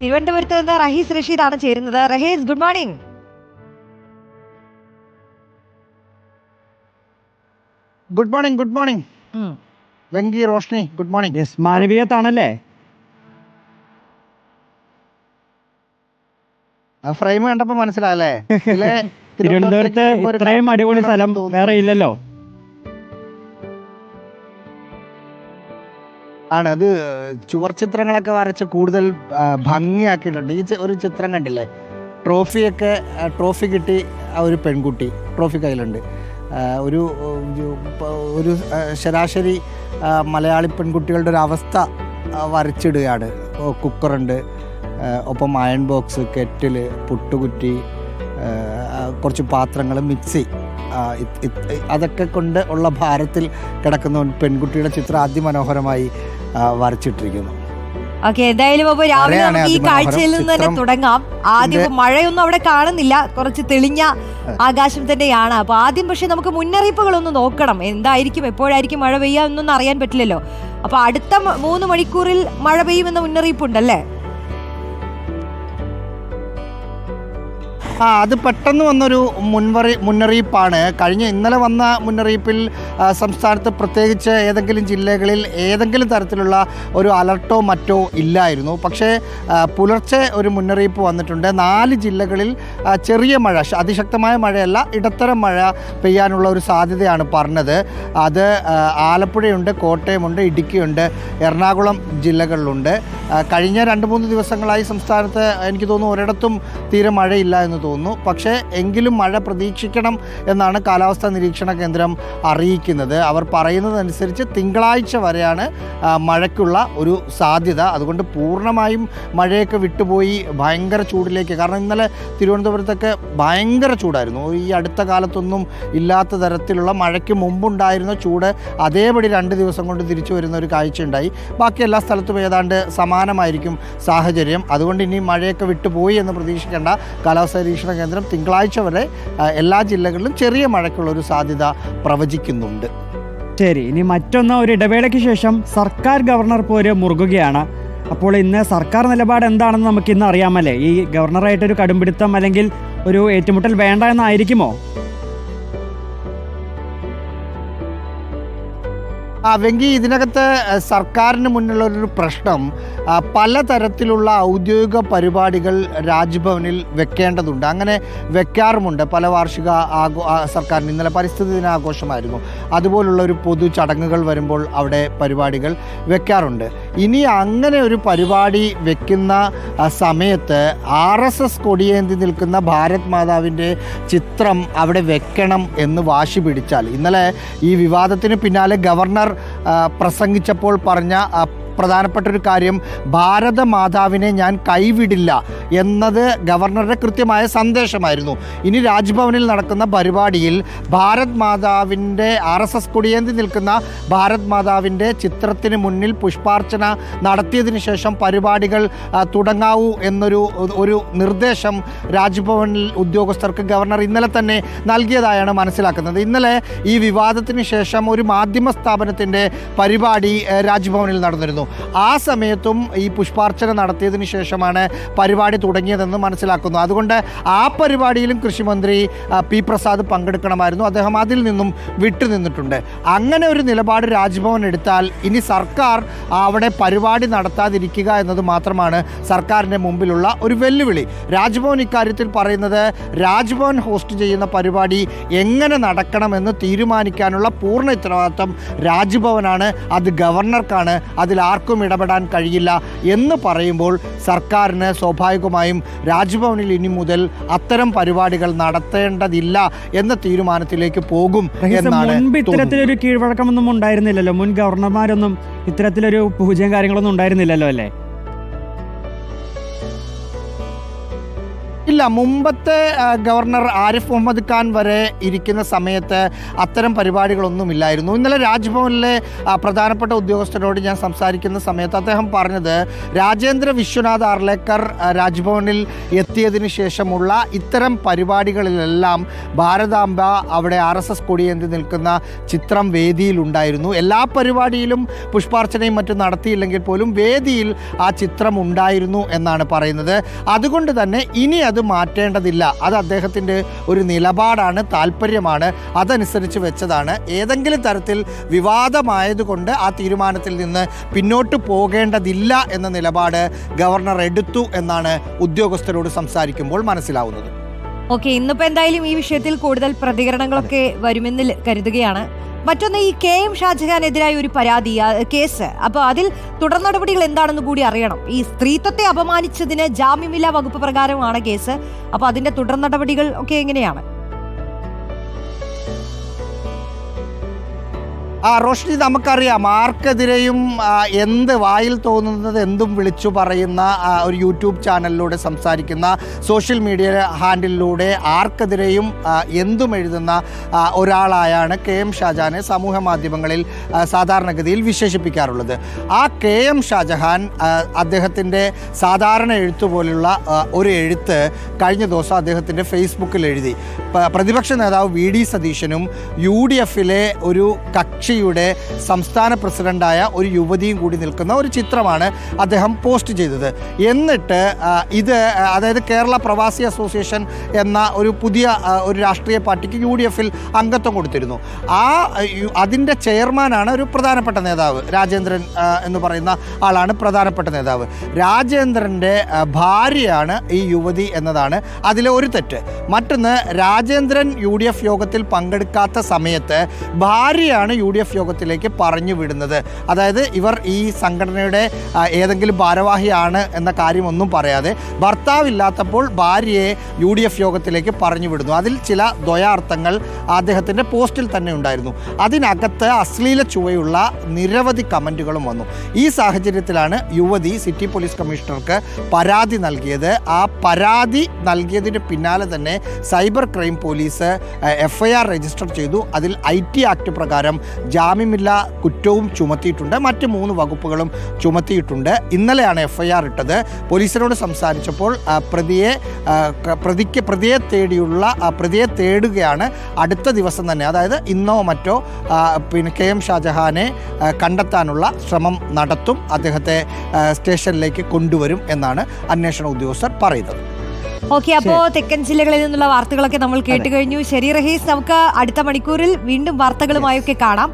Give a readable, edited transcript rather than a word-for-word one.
തിരുവനന്തപുരത്ത് നിന്ന് റഹീസ് റഷീദാണ് ചേരുന്നത്. Rahees, good morning. Good morning. Good morning Venki, Roshni, good morning. മാനവീയത്താണല്ലേ? ആ ഫ്രെയിം കണ്ടപ്പോ മനസ്സിലായല്ലേ? തിരുവനന്തപുരത്ത് ഇത്രയും അടിപൊളി സ്ഥലം വേറെ ഇല്ലല്ലോ. ആണ്, അത് ചുവർ ചിത്രങ്ങളൊക്കെ വരച്ച് കൂടുതൽ ഭംഗിയാക്കിയിട്ടുണ്ട്. ഈ ഒരു ചിത്രം കണ്ടില്ലേ? ട്രോഫി കിട്ടി ആ ഒരു പെൺകുട്ടി, ട്രോഫി കയ്യിലുണ്ട്. ഒരു ഒരു ശരാശരി മലയാളി പെൺകുട്ടികളുടെ ഒരു അവസ്ഥ വരച്ചിടുകയാണ്. കുക്കറുണ്ട്, ഒപ്പം അയൺ ബോക്സ്, കെറ്റില്, പുട്ടുകുറ്റി, കുറച്ച് പാത്രങ്ങൾ, മിക്സി, അതൊക്കെ കൊണ്ട് ഉള്ള ഭാരത്തിൽ കിടക്കുന്ന പെൺകുട്ടിയുടെ ചിത്രം അതിമനോഹരമായി വരച്ചിട്ടിരിക്കുന്നു. ഓക്കെ, എന്തായാലും അപ്പൊ രാവിലെ നമുക്ക് ഈ കാഴ്ചയിൽ നിന്ന് തന്നെ തുടങ്ങാം. ആദ്യം മഴയൊന്നും അവിടെ കാണുന്നില്ല, കുറച്ച് തെളിഞ്ഞ ആകാശം തന്നെയാണ്. അപ്പൊ ആദ്യം പക്ഷെ നമുക്ക് മുന്നറിയിപ്പുകളൊന്ന് നോക്കണം. എന്തായിരിക്കും, എപ്പോഴായിരിക്കും മഴ പെയ്യുക എന്നൊന്നും അറിയാൻ പറ്റില്ലല്ലോ. അപ്പൊ അടുത്ത 3 മണിക്കൂറിൽ മഴ പെയ്യുമെന്ന മുന്നറിയിപ്പുണ്ടല്ലേ? അത് പെട്ടെന്ന് വന്നൊരു മുന്നറിയിപ്പാണ്. ഇന്നലെ വന്ന മുന്നറിയിപ്പിൽ സംസ്ഥാനത്ത് പ്രത്യേകിച്ച് ഏതെങ്കിലും ജില്ലകളിൽ ഏതെങ്കിലും തരത്തിലുള്ള ഒരു അലർട്ടോ മറ്റോ ഇല്ലായിരുന്നു. പക്ഷേ പുലർച്ചെ ഒരു മുന്നറിയിപ്പ് വന്നിട്ടുണ്ട്. 4 ജില്ലകളിൽ ചെറിയ മഴ, അതിശക്തമായ മഴയല്ല, ഇടത്തരം മഴ പെയ്യാനുള്ള ഒരു സാധ്യതയാണ് പറഞ്ഞത്. അത് ആലപ്പുഴയുണ്ട്, കോട്ടയമുണ്ട്, ഇടുക്കിയുണ്ട്, എറണാകുളം ജില്ലകളിലുണ്ട്. കഴിഞ്ഞ 2-3 ദിവസങ്ങളായി സംസ്ഥാനത്ത് എനിക്ക് തോന്നുന്നു ഒരിടത്തും തീരെ മഴയില്ല എന്ന് തോന്നുന്നു. പക്ഷേ എങ്കിലും മഴ പ്രതീക്ഷിക്കണം എന്നാണ് കാലാവസ്ഥാ നിരീക്ഷണ കേന്ദ്രം അറിയിക്കുന്നത്. അവർ പറയുന്നതനുസരിച്ച് തിങ്കളാഴ്ച വരെയാണ് മഴയ്ക്കുള്ള ഒരു സാധ്യത. അതുകൊണ്ട് പൂർണ്ണമായും മഴയൊക്കെ വിട്ടുപോയി ഭയങ്കര ചൂടിലേക്ക്, കാരണം ഇന്നലെ തിരുവനന്തപുരത്തൊക്കെ ഭയങ്കര ചൂടായിരുന്നു. ഈ അടുത്ത കാലത്തൊന്നും ഇല്ലാത്ത തരത്തിലുള്ള മഴയ്ക്ക് മുമ്പുണ്ടായിരുന്ന ചൂട് അതേപടി 2 ദിവസം കൊണ്ട് തിരിച്ചു വരുന്ന ഒരു കാഴ്ചയുണ്ടായി. ബാക്കി എല്ലാ സ്ഥലത്തും ഏതാണ്ട് സമാനമായിരിക്കും സാഹചര്യം. അതുകൊണ്ട് ഇനി മഴയൊക്കെ വിട്ടുപോയി എന്ന് പ്രതീക്ഷിക്കേണ്ട. കാലാവസ്ഥാ നിരീക്ഷണ കേന്ദ്രം തിങ്കളാഴ്ച വരെ എല്ലാ ജില്ലകളിലും ചെറിയ മഴയ്ക്കുള്ളൊരു സാധ്യത പ്രവചിക്കുന്നുണ്ട്. ശരി, ഇനി മറ്റൊന്ന്, ഒരു ഇടവേളയ്ക്ക് ശേഷം സർക്കാർ ഗവർണർ പോര് മുറുകുകയാണ്. അപ്പോൾ ഇന്ന് സർക്കാർ നിലപാട് എന്താണെന്ന് നമുക്ക് ഇന്ന് അറിയാമല്ലേ? ഈ ഗവർണറായിട്ടൊരു കടുംപിടുത്തം അല്ലെങ്കിൽ ഒരു ഏറ്റുമുട്ടൽ വേണ്ട എന്നായിരിക്കുമോ? വെങ്കി, ഇതിനകത്ത് സർക്കാരിന് മുന്നിലുള്ളൊരു പ്രശ്നം, പലതരത്തിലുള്ള ഔദ്യോഗിക പരിപാടികൾ രാജ്ഭവനിൽ വെക്കേണ്ടതുണ്ട്. അങ്ങനെ വെക്കാറുമുണ്ട്. പല വാർഷിക സർക്കാരിന് ഇന്നലെ പരിസ്ഥിതി ദിനാഘോഷമായിരുന്നു. അതുപോലുള്ള ഒരു പൊതു ചടങ്ങുകൾ വരുമ്പോൾ അവിടെ പരിപാടികൾ വെക്കാറുണ്ട്. ഇനി അങ്ങനെ ഒരു പരിപാടി വെക്കുന്ന സമയത്ത് RSS കൊടിയേന്തി നിൽക്കുന്ന ഭാരത് മാതാവിൻ്റെ ചിത്രം അവിടെ വെക്കണം എന്ന് വാശി പിടിച്ചാൽ, ഇന്നലെ ഈ വിവാദത്തിന് പിന്നാലെ ഗവർണർ പ്രസംഗിച്ചപ്പോൾ പറഞ്ഞ പ്രധാനപ്പെട്ടൊരു കാര്യം, ഭാരതമാതാവിനെ ഞാൻ കൈവിടില്ല എന്നത് ഗവർണറുടെ കൃത്യമായ സന്ദേശമായിരുന്നു. ഇനി രാജ്ഭവനിൽ നടക്കുന്ന പരിപാടിയിൽ ഭാരത് മാതാവിൻ്റെ RSS കൊടിയേന്തി നിൽക്കുന്ന ഭാരത് മാതാവിൻ്റെ ചിത്രത്തിന് മുന്നിൽ പുഷ്പാർച്ചന നടത്തിയതിന് ശേഷം പരിപാടികൾ തുടങ്ങാവൂ എന്നൊരു നിർദ്ദേശം രാജ്ഭവനിൽ ഉദ്യോഗസ്ഥർക്ക് ഗവർണർ ഇന്നലെ തന്നെ നൽകിയതായാണ് മനസ്സിലാക്കുന്നത്. ഇന്നലെ ഈ വിവാദത്തിന് ശേഷം ഒരു മാധ്യമ സ്ഥാപനത്തിൻ്റെ പരിപാടി രാജ്ഭവനിൽ നടന്നിരുന്നു. ആ സമയത്തും ഈ പുഷ്പാർച്ചന നടത്തിയതിനു ശേഷമാണ് പരിപാടി തുടങ്ങിയതെന്ന് മനസ്സിലാക്കുന്നു. അതുകൊണ്ട് ആ പരിപാടിയിലും കൃഷിമന്ത്രി പി പ്രസാദ് പങ്കെടുക്കണമായിരുന്നു. അദ്ദേഹം അതിൽ നിന്നും വിട്ടുനിന്നിട്ടുണ്ട്. അങ്ങനെ ഒരു നിലപാട് രാജ്ഭവൻ എടുത്താൽ ഇനി സർക്കാർ അവിടെ പരിപാടി നടത്താതിരിക്കുക എന്നത് മാത്രമാണ് സർക്കാരിൻ്റെ മുമ്പിലുള്ള ഒരു വെല്ലുവിളി. രാജ്ഭവൻ ഇക്കാര്യത്തിൽ പറയുന്നത്, രാജ്ഭവൻ ഹോസ്റ്റ് ചെയ്യുന്ന പരിപാടി എങ്ങനെ നടക്കണമെന്ന് തീരുമാനിക്കാനുള്ള പൂർണ്ണ ഉത്തരവാദിത്വം രാജ്ഭവനാണ്, അത് ഗവർണർക്കാണ്, അതിൽ ആർക്കും ഇടപെടാൻ കഴിയില്ല എന്ന് പറയുമ്പോൾ സർക്കാരിന് സ്വാഭാവികമായും രാജ്ഭവനിൽ ഇനി മുതൽ അത്തരം പരിപാടികൾ നടത്തേണ്ടതില്ല എന്ന തീരുമാനത്തിലേക്ക് പോകും എന്നാണ്. ഇത്തരത്തിലൊരു കീഴ്വഴക്കമൊന്നും ഉണ്ടായിരുന്നില്ലല്ലോ, മുൻ ഗവർണർമാരൊന്നും ഇത്തരത്തിലൊരു പൂജയും കാര്യങ്ങളൊന്നും ഉണ്ടായിരുന്നില്ലല്ലോ അല്ലേ? ഇല്ല, മുമ്പത്തെ ഗവർണർ ആരിഫ് മുഹമ്മദ് ഖാൻ വരെ ഇരിക്കുന്ന സമയത്ത് അത്തരം പരിപാടികളൊന്നുമില്ലായിരുന്നു. ഇന്നലെ രാജ്ഭവനിലെ പ്രധാനപ്പെട്ട ഉദ്യോഗസ്ഥരോട് ഞാൻ സംസാരിക്കുന്ന സമയത്ത് അദ്ദേഹം പറഞ്ഞത് രാജേന്ദ്ര വിശ്വനാഥ് ആർലേക്കർ രാജ്ഭവനിൽ എത്തിയതിനു ശേഷമുള്ള ഇത്തരം പരിപാടികളിലെല്ലാം ഭാരതാംബ അവിടെ RSS കൊടിയേന്തി നിൽക്കുന്ന ചിത്രം വേദിയിലുണ്ടായിരുന്നു. എല്ലാ പരിപാടിയിലും പുഷ്പാർച്ചനയും മറ്റും നടത്തിയില്ലെങ്കിൽ പോലും വേദിയിൽ ആ ചിത്രം ഉണ്ടായിരുന്നു എന്നാണ് പറയുന്നത്. അതുകൊണ്ട് തന്നെ ഇനി അത് മാറ്റേണ്ടതില്ല. അത് അദ്ദേഹത്തിൻ്റെ ഒരു നിലപാടാണ്, താല്പര്യമാണ്, അതനുസരിച്ച് വെച്ചതാണ്. ഏതെങ്കിലും തരത്തിൽ വിവാദമായതുകൊണ്ട് ആ തീരുമാനത്തിൽ നിന്ന് പിന്നോട്ട് പോകേണ്ടതില്ല എന്ന നിലപാട് ഗവർണർ എടുത്തു എന്നാണ് ഉദ്യോഗസ്ഥരോട് സംസാരിക്കുമ്പോൾ മനസ്സിലാവുന്നത്. ഓക്കെ, ഇന്നിപ്പോൾ എന്തായാലും ഈ വിഷയത്തിൽ കൂടുതൽ പ്രതികരണങ്ങളൊക്കെ വരുമെന്ന് കരുതുകയാണ്. മറ്റൊന്ന്, ഈ KM ഷാജഹാനെതിരായ ഒരു പരാതി കേസ്, അപ്പോൾ അതിൽ തുടർ നടപടികൾ എന്താണെന്ന് കൂടി അറിയണം. ഈ സ്ത്രീത്വത്തെ അപമാനിച്ചതിന് ജാമ്യമില്ലാ വകുപ്പ് പ്രകാരമാണ് കേസ്. അപ്പോൾ അതിന്റെ തുടർ നടപടികൾ ഒക്കെ എങ്ങനെയാണ്? റോഷ്നി, നമുക്കറിയാം ആർക്കെതിരെയും എന്ത് വായിൽ തോന്നുന്നത് എന്തും വിളിച്ചു പറയുന്ന ഒരു യൂട്യൂബ് ചാനലിലൂടെ സംസാരിക്കുന്ന, സോഷ്യൽ മീഡിയ ഹാൻഡിലൂടെ ആർക്കെതിരെയും എന്തും എഴുതുന്ന ഒരാളായാണ് KM ഷാജഹാനെ സമൂഹ മാധ്യമങ്ങളിൽ സാധാരണഗതിയിൽ വിശേഷിപ്പിക്കാറുള്ളത്. ആ KM ഷാജഹാൻ അദ്ദേഹത്തിൻ്റെ സാധാരണ എഴുത്ത് പോലുള്ള ഒരു എഴുത്ത് കഴിഞ്ഞ ദിവസം അദ്ദേഹത്തിൻ്റെ ഫേസ്ബുക്കിൽ എഴുതി. പ്രതിപക്ഷ നേതാവ് VD സതീശനും UDFിലെ ഒരു കക്ഷിയുടെ സംസ്ഥാന പ്രസിഡന്റായ ഒരു യുവതിയും കൂടി നിൽക്കുന്ന ഒരു ചിത്രമാണ് അദ്ദേഹം പോസ്റ്റ് ചെയ്തത്. എന്നിട്ട് ഇത്, അതായത് കേരള പ്രവാസി അസോസിയേഷൻ എന്ന ഒരു പുതിയ ഒരു രാഷ്ട്രീയ പാർട്ടിക്ക് UDFിൽ അംഗത്വം കൊടുത്തിരുന്നു. അതിൻ്റെ ചെയർമാനാണ് ഒരു പ്രധാനപ്പെട്ട നേതാവ്, രാജേന്ദ്രൻ എന്ന് പറയുന്ന ആളാണ് പ്രധാനപ്പെട്ട നേതാവ്. രാജേന്ദ്രൻ്റെ ഭാര്യയാണ് ഈ യുവതി എന്നതാണ് അതിലെ ഒരു തെറ്റ്. മറ്റൊന്ന്, രാജേന്ദ്രൻ UDF യോഗത്തിൽ പങ്കെടുക്കാത്ത സമയത്ത് ഭാര്യയാണ് UDF യോഗത്തിലേക്ക് പറഞ്ഞു വിടുന്നത്. അതായത് ഇവർ ഈ സംഘടനയുടെ ഏതെങ്കിലും ഭാരവാഹിയാണ് എന്ന കാര്യമൊന്നും പറയാതെ ഭർത്താവില്ലാത്തപ്പോൾ ഭാര്യയെ UDF യോഗത്തിലേക്ക് പറഞ്ഞു വിടുന്നു. അതിൽ ചില ദ്വയാർത്ഥങ്ങൾ അദ്ദേഹത്തിൻ്റെ പോസ്റ്റിൽ തന്നെ ഉണ്ടായിരുന്നു. അതിനകത്ത് അശ്ലീല ചുവയുള്ള നിരവധി കമൻറ്റുകളും വന്നു. ഈ സാഹചര്യത്തിലാണ് യുവതി സിറ്റി പോലീസ് കമ്മീഷണർക്ക് പരാതി നൽകിയത്. ആ പരാതി നൽകിയതിന് പിന്നാലെ തന്നെ cyber crime police FIR register ചെയ്തു. അതിൽ IT ആക്ട് പ്രകാരം ജാമ്യമില്ലാ കുറ്റവും ചുമത്തിയിട്ടുണ്ട്, മറ്റ് 3 വകുപ്പുകളും ചുമത്തിയിട്ടുണ്ട്. ഇന്നലെയാണ് FIR ഇട്ടത്. പോലീസിനോട് സംസാരിച്ചപ്പോൾ പ്രതിയെ തേടുകയാണ്. അടുത്ത ദിവസം തന്നെ, അതായത് ഇന്നോ മറ്റോ KM ഷാജഹാനെ കണ്ടെത്താനുള്ള ശ്രമം നടത്തും. അദ്ദേഹത്തെ സ്റ്റേഷനിലേക്ക് കൊണ്ടുവരും എന്നാണ് അന്വേഷണ ഉദ്യോഗസ്ഥർ പറയുന്നത്. ഓക്കെ, അപ്പോൾ തെക്കൻ ജില്ലകളിൽ നിന്നുള്ള വാർത്തകളൊക്കെ നമ്മൾ കേട്ട് കഴിഞ്ഞു. ശരി റഹീസ്, നമുക്ക് അടുത്ത മണിക്കൂറിൽ വീണ്ടും വാർത്തകളുമായൊക്കെ കാണാം.